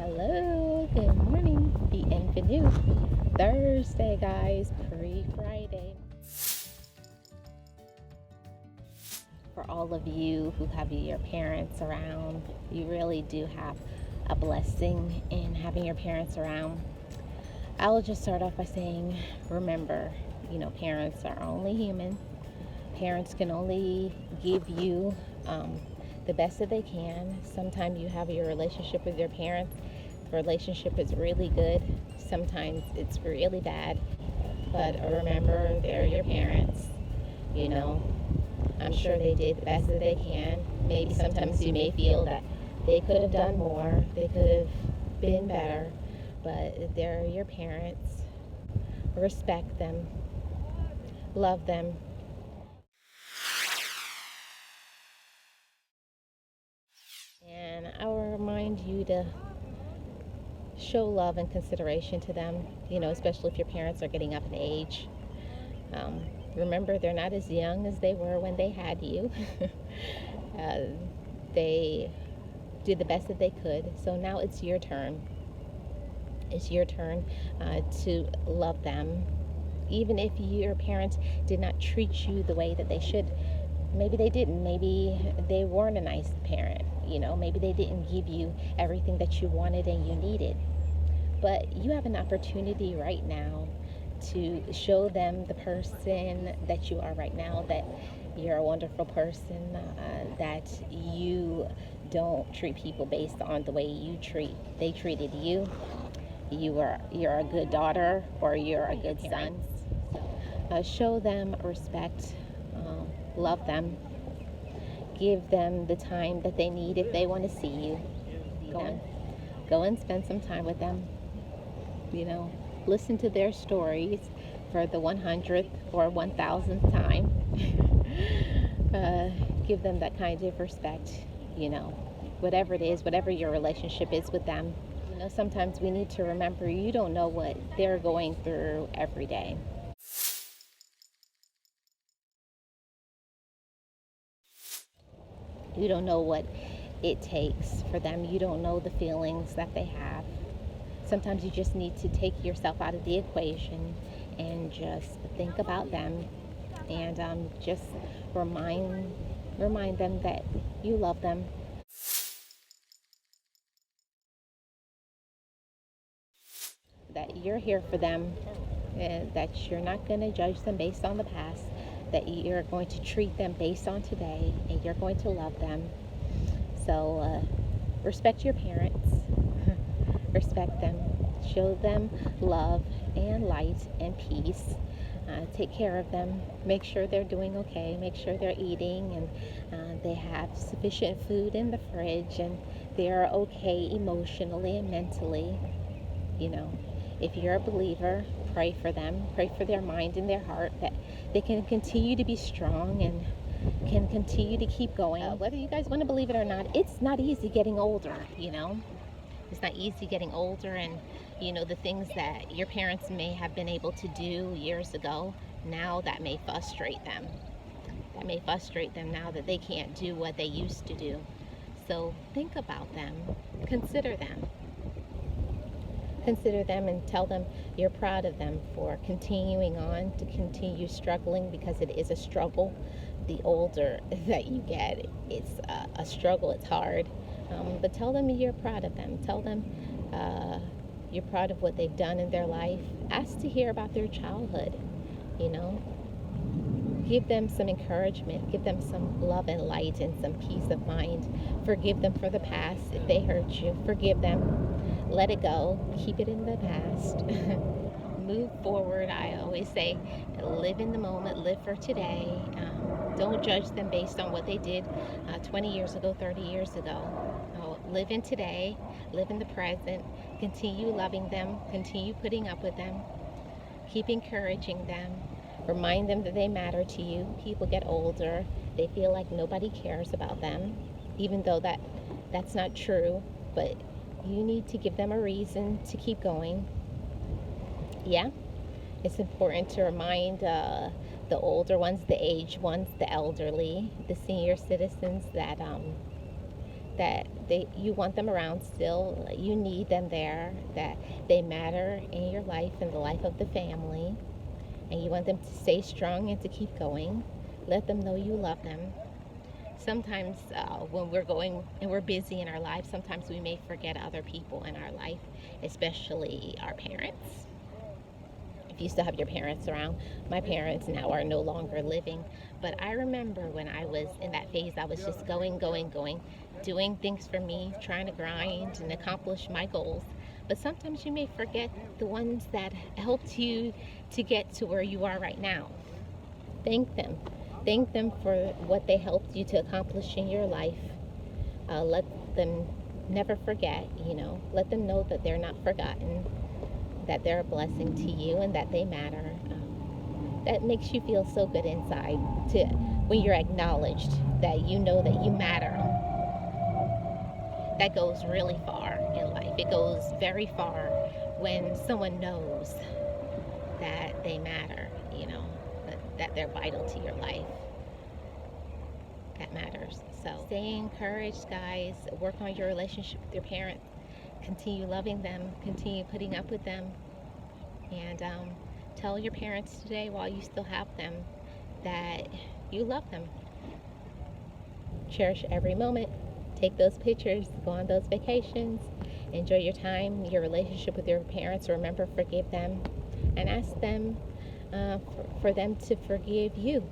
Hello, good morning. Bienvenue. Thursday, guys, pre-Friday. For all of you who have your parents around, you really do have a blessing in having your parents around. I will just start off by saying, remember, parents are only human. Parents can only give you the best that they can. Sometimes you have your relationship with your parents. The relationship is really good. Sometimes it's really bad. But remember, they're your parents. You know, I'm sure they did the best that they can. Maybe sometimes you may feel that they could have done more, they could have been better, but they're your parents. Respect them, love them. And I will remind you to show love and consideration to them, especially if your parents are getting up in age. Remember, they're not as young as they were when they had you. They did the best that they could. So now it's your turn. It's your turn to love them. Even if your parents did not treat you the way that they should. Maybe they didn't. Maybe they weren't a nice parent. Maybe they didn't give you everything that you wanted and you needed. But you have an opportunity right now to show them the person that you are right now, that you're a wonderful person, that you don't treat people based on the way they treated you. You're a good daughter or you're a good son. Show them respect, love them, give them the time that they need. If they want to see you, go and spend some time with them. Listen to their stories for the 100th or 1000th time. Give them that kind of respect, whatever it is, whatever your relationship is with them. Sometimes we need to remember, you don't know what they're going through every day. You don't know what it takes for them. You don't know the feelings that they have. Sometimes you just need to take yourself out of the equation and just think about them, and just remind them that you love them. That you're here for them, and that you're not going to judge them based on the past, that you're going to treat them based on today, and you're going to love them. So respect your parents. Respect them. Show them love and light and peace. Take care of them. Make sure they're doing okay. Make sure they're eating and they have sufficient food in the fridge and they're okay emotionally and mentally. If you're a believer, pray for them. Pray for their mind and their heart, that they can continue to be strong and can continue to keep going. Whether you guys want to believe it or not, it's not easy getting older. It's not easy getting older, and the things that your parents may have been able to do years ago, now that may frustrate them. That may frustrate them now that they can't do what they used to do. So think about them. Consider them. Consider them and tell them you're proud of them for continuing on, to continue struggling, because it is a struggle. The older that you get, it's a struggle. It's hard. But tell them you're proud of them. Tell them you're proud of what they've done in their life. Ask to hear about their childhood. Give them some encouragement. Give them some love and light and some peace of mind. Forgive them for the past. If they hurt you, forgive them. Let it go. Keep it in the past. Move forward. I always say, live in the moment. Live for today. Don't judge them based on what they did 20 years ago, 30 years ago. Live in today. Live in the present. Continue loving them. Continue putting up with them. Keep encouraging them. Remind them that they matter to you. People get older. They feel like nobody cares about them, even though that's not true. But you need to give them a reason to keep going. Yeah, it's important to remind the older ones, the aged ones, the elderly, the senior citizens that that you want them around still, you need them there, that they matter in your life and the life of the family, and you want them to stay strong and to keep going. Let them know you love them. Sometimes when we're going and we're busy in our lives, sometimes we may forget other people in our life, especially our parents. If you still have your parents around. My parents now are no longer living, but I remember when I was in that phase, I was just going, doing things for me, trying to grind and accomplish my goals. But sometimes you may forget the ones that helped you to get to where you are right now. Thank them. Thank them for what they helped you to accomplish in your life. Let them never forget, let them know that they're not forgotten, that they're a blessing to you and that they matter. That makes you feel so good inside when you're acknowledged, that you know that you matter. That goes really far in life. It goes very far when someone knows that they matter, that they're vital to your life. That matters. So stay encouraged, guys. Work on your relationship with your parents. Continue loving them. Continue putting up with them. And tell your parents today, while you still have them, that you love them. Cherish every moment. Take those pictures. Go on those vacations. Enjoy your time, your relationship with your parents. Remember, forgive them. And ask them for them to forgive you,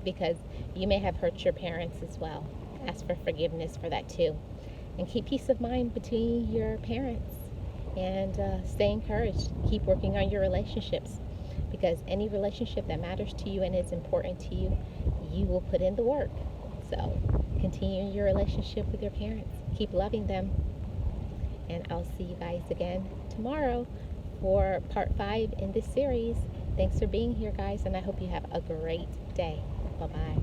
because you may have hurt your parents as well. Ask for forgiveness for that too. And keep peace of mind between your parents. And stay encouraged. Keep working on your relationships, because any relationship that matters to you and is important to you, you will put in the work. So continue your relationship with your parents. Keep loving them. And I'll see you guys again tomorrow for part 5 in this series. Thanks for being here, guys, and I hope you have a great day. Bye-bye.